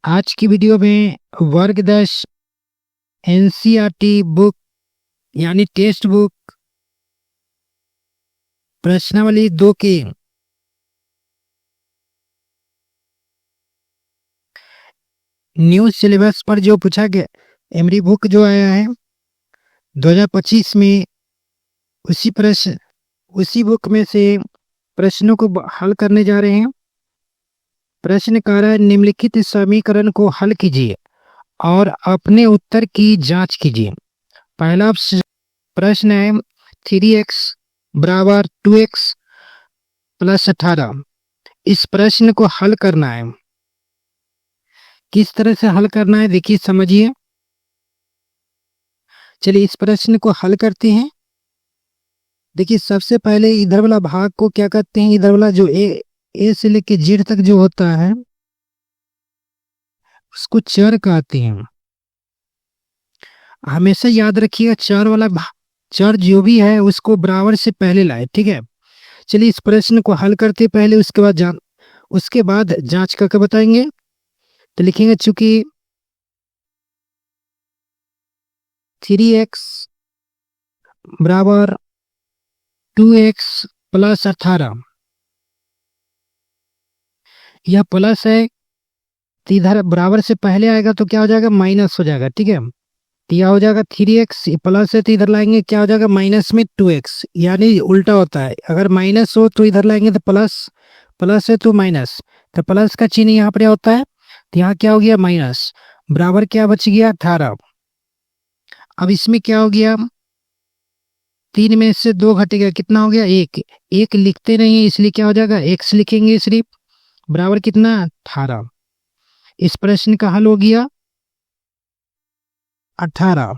आज की वीडियो में वर्ग 10 एनसीईआरटी बुक यानी टेक्स्ट बुक प्रश्नावली 2 के न्यू सिलेबस पर जो पूछा गया एमरी बुक जो आया है 2025 में उसी बुक में से प्रश्नों को हल करने जा रहे हैं। प्रश्न कह रहा है निम्नलिखित समीकरण को हल कीजिए और अपने उत्तर की जांच कीजिए। पहला प्रश्न है 3x बराबर 2x प्लस 18। इस प्रश्न को हल करना है। किस तरह से हल करना है देखिए समझिए। चलिए इस प्रश्न को हल करते हैं। देखिए सबसे पहले इधर वाला भाग को क्या कहते हैं, इधर वाला जो ए से लेके जेड तक जो होता है उसको चर कहते हैं। हमेशा याद रखिएगा चर जो भी है उसको बराबर से पहले लाए, ठीक है। चलिए इस प्रश्न को हल करते पहले, उसके बाद जांच करके बताएंगे। तो लिखेंगे चूंकि 3x बराबर 2x प्लस 18, यह प्लस है तो इधर बराबर से पहले आएगा तो क्या हो जाएगा, माइनस हो जाएगा, ठीक है। तो यह हो जाएगा 3x प्लस है तो इधर लाएंगे क्या हो जाएगा, माइनस में 2x, यानी उल्टा होता है। अगर माइनस हो तो इधर लाएंगे तो प्लस, प्लस है तो माइनस, तो प्लस का चिन्ह यहाँ पर होता है तो यहाँ क्या हो गया माइनस, बराबर क्या बच गया 18। अब इसमें क्या हो गया, 3 में से 2 घटेगा, कितना हो गया 1। 1 लिखते नहीं है इसलिए क्या हो जाएगा x लिखेंगे सिर्फ, बराबर कितना 18। इस प्रश्न का हल हो गया 18,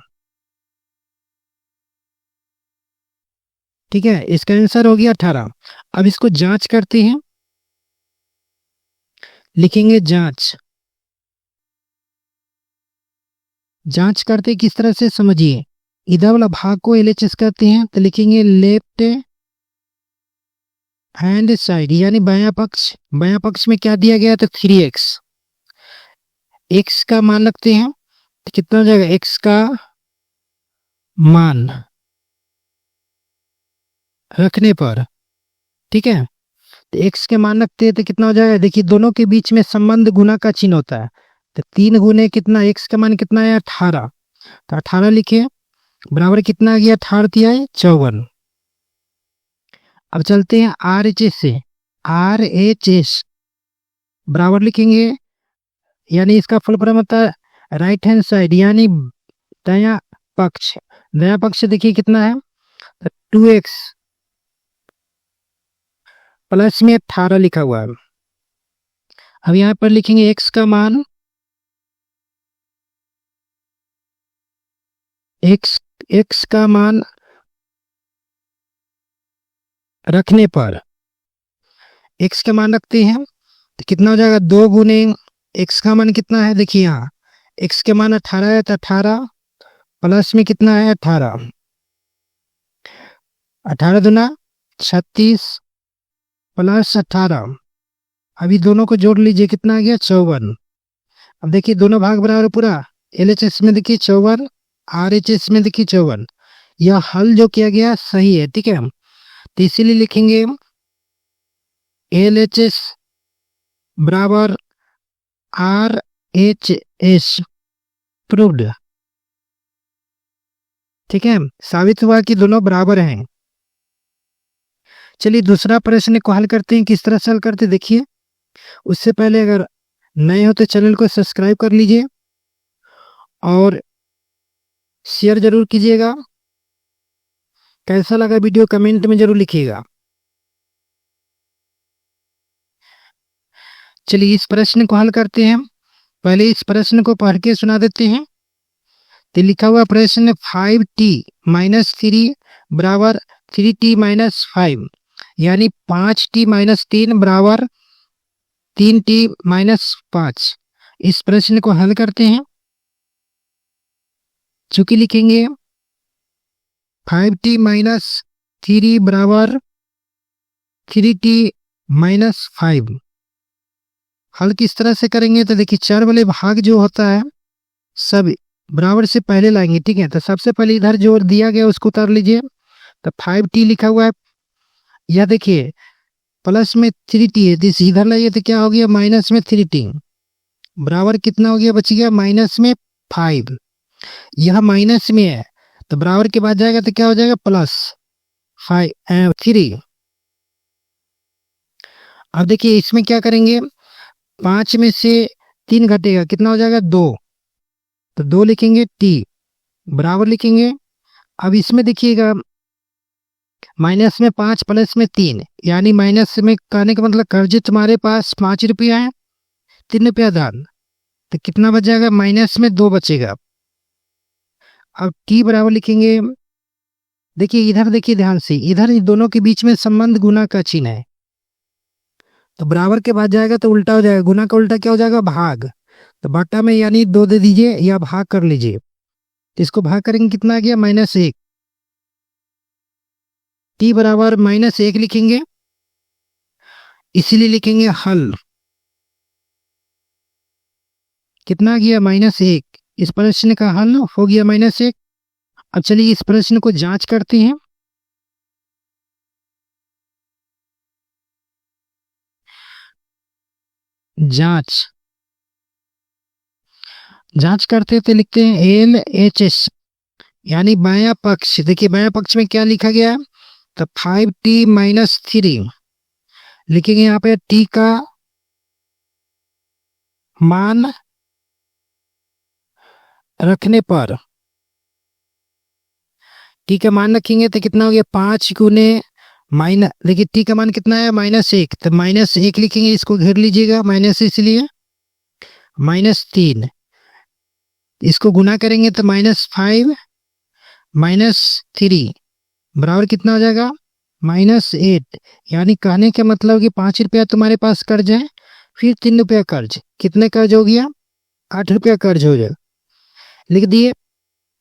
ठीक है। इसका आंसर हो गया 18। अब इसको जांच करते हैं, लिखेंगे जांच करते किस तरह से समझिए। इधर वाला भाग को LHS कहते हैं तो लिखेंगे लेफ्ट हैंड साइड यानी बायां पक्ष में क्या दिया गया तो 3x। x का मान लगते हैं तो कितना हो जाएगा, x का मान रखने पर, ठीक है। तो x के मान रखते हैं तो कितना हो जाएगा, देखिए दोनों के बीच में संबंध गुना का चिन्ह होता है तो 3 गुने कितना, x का मान कितना है 18, तो 18 लिखे, बराबर कितना आ गया 18 दिया है 54। अब चलते हैं RHS से। RHS बराबर लिखेंगे यानी इसका फुल फॉर्म होता है राइट हैंड साइड यानी दायां पक्ष देखिए कितना है 2x प्लस में 18 लिखा हुआ है। अब यहाँ पर लिखेंगे x का मान, x का मान रखने पर, x का मान रखते हैं तो कितना हो जाएगा 2 गुने x का मान कितना है, देखिए यहाँ x के मान 18 है तो 18 प्लस में कितना है 18, 18 दूना 36 प्लस 18, अभी दोनों को जोड़ लीजिए कितना आ गया 54। अब देखिए दोनों भाग बराबर पूरा, LHS में देखिए 54, RHS में देखिए 54। यह हल जो किया गया सही है, ठीक है। तो इसीलिए लिखेंगे LHS बराबर RHS प्रूव्ड, ठीक है, साबित हुआ कि दोनों बराबर हैं। चलिए दूसरा प्रश्न को हल करते हैं। किस तरह से हल करते देखिए। उससे पहले अगर नए हो तो चैनल को सब्सक्राइब कर लीजिए और शेयर जरूर कीजिएगा। कैसा लगा वीडियो कमेंट में जरूर लिखिएगा। चलिए इस प्रश्न को हल करते हैं। पहले इस प्रश्न को पढ़ के सुना देते हैं। तो लिखा हुआ प्रश्न 5t माइनस 3 बराबर 3t माइनस 5 यानी 5t माइनस 3 बराबर 3t माइनस 5। इस प्रश्न को हल करते हैं। चूंकि लिखेंगे 5t माइनस 3 बराबर 3t माइनस 5, हल किस तरह से करेंगे तो देखिए चर वाले भाग जो होता है सब बराबर से पहले लाएंगे, ठीक है। तो सबसे पहले इधर जो दिया गया उसको उतार लीजिए। तो 5t लिखा हुआ है, यह देखिए प्लस में 3t है, इस इधर लाइए तो क्या हो गया माइनस में 3t, बराबर कितना हो गया बच गया माइनस में 5। यह माइनस में है तो बराबर के बाद जाएगा तो क्या हो जाएगा प्लस 3। अब देखिए इसमें क्या करेंगे, 5 में से 3 घटेगा कितना हो जाएगा 2, तो 2 लिखेंगे t बराबर लिखेंगे। अब इसमें देखिएगा माइनस में 5 प्लस में 3, यानी माइनस में कहने का मतलब कर्ज तुम्हारे पास 5 रुपया है, 3 रुपया दान, तो कितना बच जाएगा माइनस में 2 बचेगा। अब t बराबर लिखेंगे, देखिए इधर देखिए ध्यान से, इधर इन दोनों के बीच में संबंध गुना का चिन्ह है, तो बराबर के बाद जाएगा तो उल्टा हो जाएगा, गुना का उल्टा क्या हो जाएगा भाग, तो बट्टा में यानी 2 दे दीजिए या भाग कर लीजिए, तो इसको भाग करेंगे कितना आ गया -1, t बराबर -1 लिखेंगे, इसीलिए लिखेंगे हल कितना आ गया -1। इस प्रश्न का हल हो गया -1। अब चलिए इस प्रश्न को जांच करते हैं। जांच करते तो लिखते हैं LHS यानी बायां पक्ष, देखिए बायां पक्ष में क्या लिखा गया है तो 5t - 3 लिखेंगे, यहाँ पे t का मान रखने पर, t का मान रखेंगे तो कितना हो गया 5 गुने माइनस, देखिए t का मान कितना है -1, तो -1 लिखेंगे, इसको घेर लीजिएगा माइनस इसलिए -3, इसको गुना करेंगे तो -5 -3 बराबर कितना हो जाएगा -8। यानी कहने का मतलब कि 5 रुपया तुम्हारे पास कर्ज है, फिर 3 रुपया कर्ज, कितने कर्ज हो गया 8 रुपया कर्ज हो जाएगा, लिख दिए।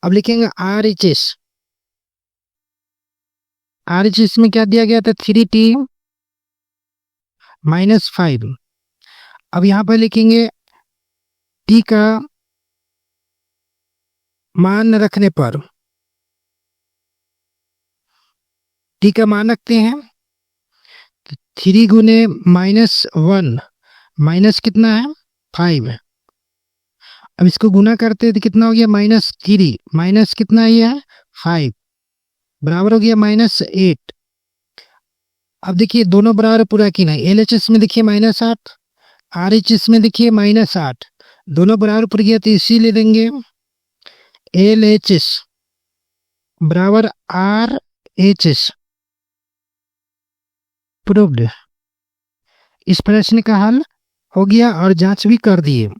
अब लिखेंगे RHS, RHS में क्या दिया गया था 3t -5। अब यहाँ पर लिखेंगे t का मान रखने पर, t का मान रखते हैं 3 गुने -1 माइनस कितना है 5, अब इसको गुना करते हैं तो कितना हो गया -3 माइनस कितना ये है 5 बराबर हो गया -8। अब देखिए दोनों बराबर पूरा की नहीं, LHS में देखिए -8, RHS में देखिए -8, दोनों बराबर पूरा किया तो इसीलिए देंगे LHS बराबर RHS प्रूव्ड। इस प्रश्न का हल हो गया और जांच भी कर दिए।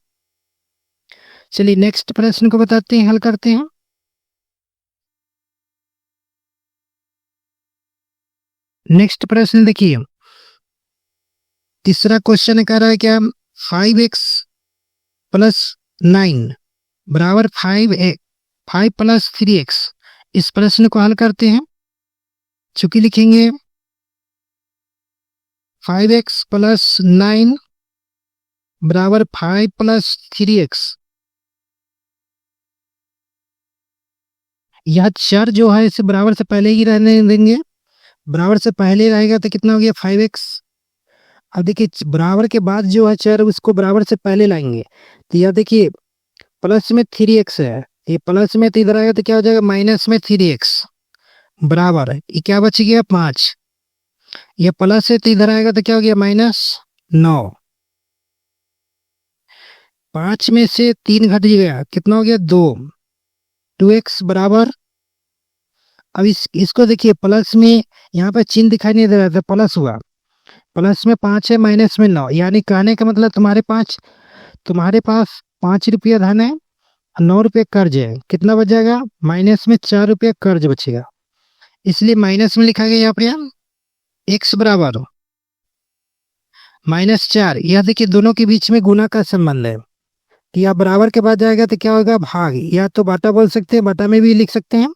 चलिए नेक्स्ट प्रश्न को बताते हैं, हल करते हैं। नेक्स्ट प्रश्न देखिए, तीसरा क्वेश्चन कह रहा है क्या 5x + 9 बराबर 5 + 3x। इस प्रश्न को हल करते हैं, चूंकि लिखेंगे 5x + 9 बराबर 5 + 3x। यह चर जो है इसे बराबर से पहले ही रहने देंगे, बराबर से पहले रहेगा तो कितना हो गया 5x। अब देखिए बराबर के बाद जो है चर उसको बराबर से पहले लाएंगे, तो यह देखिए प्लस में 3x है, ये प्लस में तो इधर आएगा तो क्या हो जाएगा माइनस में 3x बराबर है, ये क्या बच गया 5, ये प्लस है तो इधर आएगा तो क्या हो गया -9, 5 में से 3 घट गया कितना हो गया 2x बराबर। अब इसको देखिए प्लस में यहाँ पे चिन्ह दिखाई नहीं दे रहा था, प्लस हुआ, प्लस में 5 है माइनस में 9, यानी कहने का मतलब तुम्हारे पास 5 रुपया धन है, 9 रुपये कर्ज है, कितना बच जाएगा माइनस में 4 रुपये कर्ज बचेगा, इसलिए माइनस में लिखा गया यहाँ पे x बराबर -4। यह देखिए दोनों के बीच में गुना का संबंध है, कि या बराबर के बाद जाएगा तो क्या होगा भाग, या तो बाटा बोल सकते हैं, बाटा में भी लिख सकते हैं,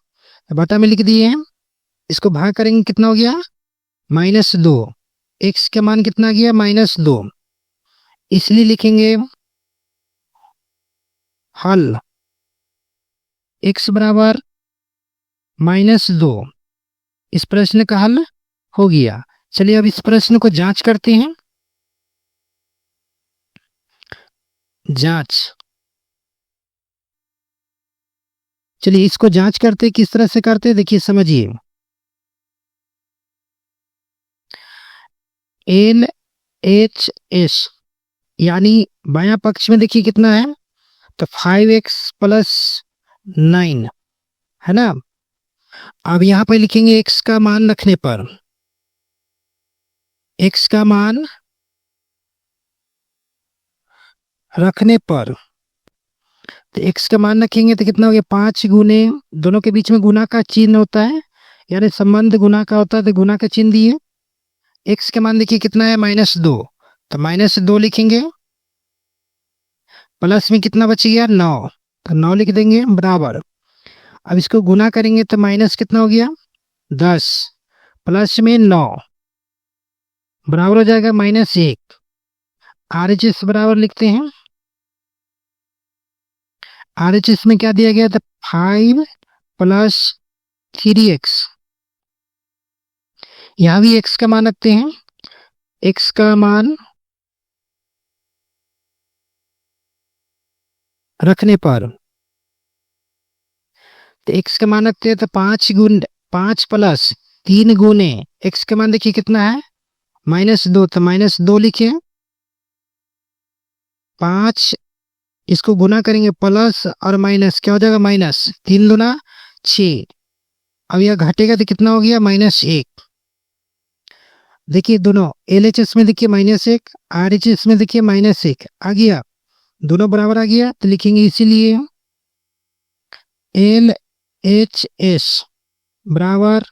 बाटा में लिख दिए हैं, इसको भाग करेंगे कितना हो गया -2, x का मान कितना गया -2, इसलिए लिखेंगे हल x बराबर -2। इस प्रश्न का हल हो गया। चलिए अब इस प्रश्न को जांच करते हैं। जांच, चलिए इसको जांच करते हैं। किस तरह से करते हैं देखिए, समझिए। LHS यानी बायां पक्ष में देखिए कितना है, तो 5x प्लस 9 है ना। अब यहाँ पे लिखेंगे x का मान रखने पर, x का मान रखने पर, तो x का मान रखेंगे तो कितना हो गया, 5 गुने, दोनों के बीच में गुना का चिन्ह होता है, यानी संबंध गुना का होता है, तो गुना का चिन्ह दिए। x का मान देखिए कितना है, -2, तो -2 लिखेंगे। प्लस में कितना बच गया, 9, तो 9 लिख देंगे बराबर। अब इसको गुना करेंगे तो माइनस कितना हो गया, 10, प्लस में 9 बराबर हो जाएगा -1। RHS बराबर लिखते हैं। RHS में क्या दिया गया था, 5 प्लस 3x। यहां भी x का मान रखते हैं। x का मान रखने पर, तो x का मान रखते हैं, तो 5 प्लस 3 गुने x का मान देखिए कितना है, -2, तो -2 लिखे। 5 इसको गुना करेंगे, प्लस और माइनस क्या हो जाएगा, माइनस, 3 दूना 6। अब यह घटेगा तो कितना हो गया, -1। देखिए दोनों LHS में देखिए -1, RHS में देखिए -1 आ गया, दोनों बराबर आ गया, तो लिखेंगे इसीलिए LHS बराबर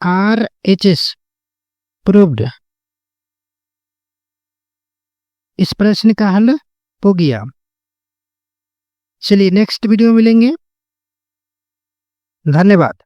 RHS प्रूव्ड। इस प्रश्न का हल हो गया। चलिए नेक्स्ट वीडियो में मिलेंगे। धन्यवाद।